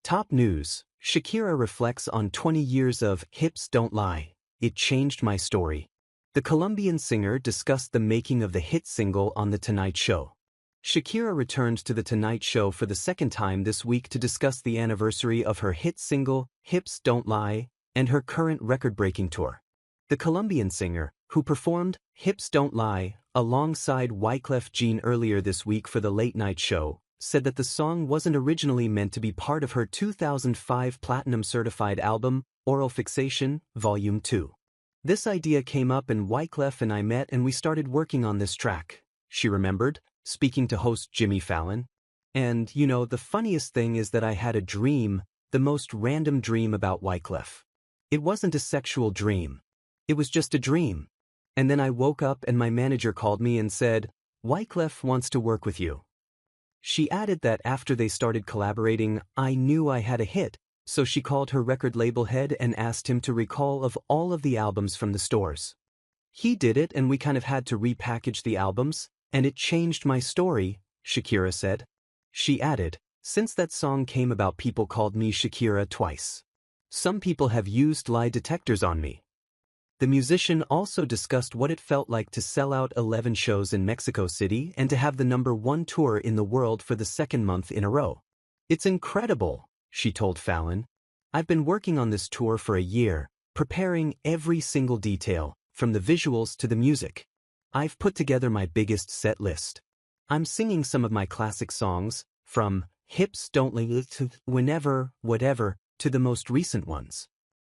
Top news: Shakira reflects on 20 years of Hips Don't Lie, It Changed My Story. The Colombian singer discussed the making of the hit single on The Tonight Show. Shakira returned to The Tonight Show for the second time this week to discuss the anniversary of her hit single, Hips Don't Lie, and her current record-breaking tour. The Colombian singer, who performed Hips Don't Lie alongside Wyclef Jean earlier this week for the Late Night Show, said that the song wasn't originally meant to be part of her 2005 platinum-certified album, Oral Fixation, Volume 2. This idea came up and Wyclef and I met and we started working on this track, she remembered, speaking to host Jimmy Fallon. And, the funniest thing is that I had a dream, the most random dream about Wyclef. It wasn't a sexual dream. It was just a dream. And then I woke up and my manager called me and said, "Wyclef wants to work with you." She added that after they started collaborating, I knew I had a hit, so she called her record label head and asked him to recall of all of the albums from the stores. He did it and we kind of had to repackage the albums, and it changed my story, Shakira said. She added, "Since that song came about, people called me Shakira twice. Some people have used lie detectors on me." The musician also discussed what it felt like to sell out 11 shows in Mexico City and to have the #1 tour in the world for the second month in a row. "It's incredible," she told Fallon. "I've been working on this tour for a year, preparing every single detail, from the visuals to the music. I've put together my biggest set list. I'm singing some of my classic songs, from Hips Don't Lie to Whenever, Whatever, to the most recent ones."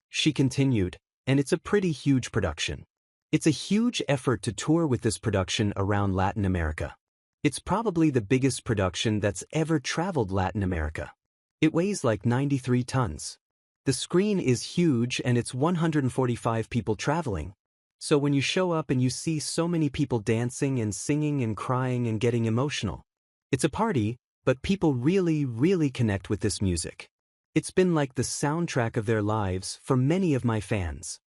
She continued, "And it's a pretty huge production. It's a huge effort to tour with this production around Latin America. It's probably the biggest production that's ever traveled Latin America. It weighs like 93 tons. The screen is huge and it's 145 people traveling. So when you show up and you see so many people dancing and singing and crying and getting emotional, it's a party, but people really, really connect with this music. It's been like the soundtrack of their lives for many of my fans."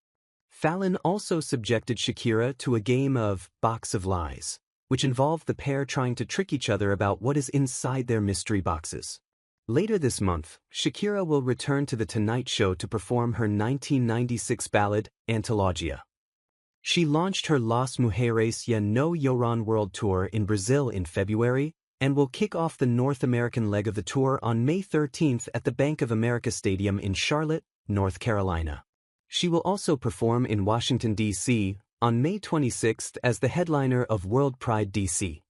Fallon also subjected Shakira to a game of Box of Lies, which involved the pair trying to trick each other about what is inside their mystery boxes. Later this month, Shakira will return to The Tonight Show to perform her 1996 ballad, Antologia. She launched her Las Mujeres Ya No Lloran World Tour in Brazil in February, and will kick off the North American leg of the tour on May 13th at the Bank of America Stadium in Charlotte, North Carolina. She will also perform in Washington, D.C., on May 26th as the headliner of World Pride DC.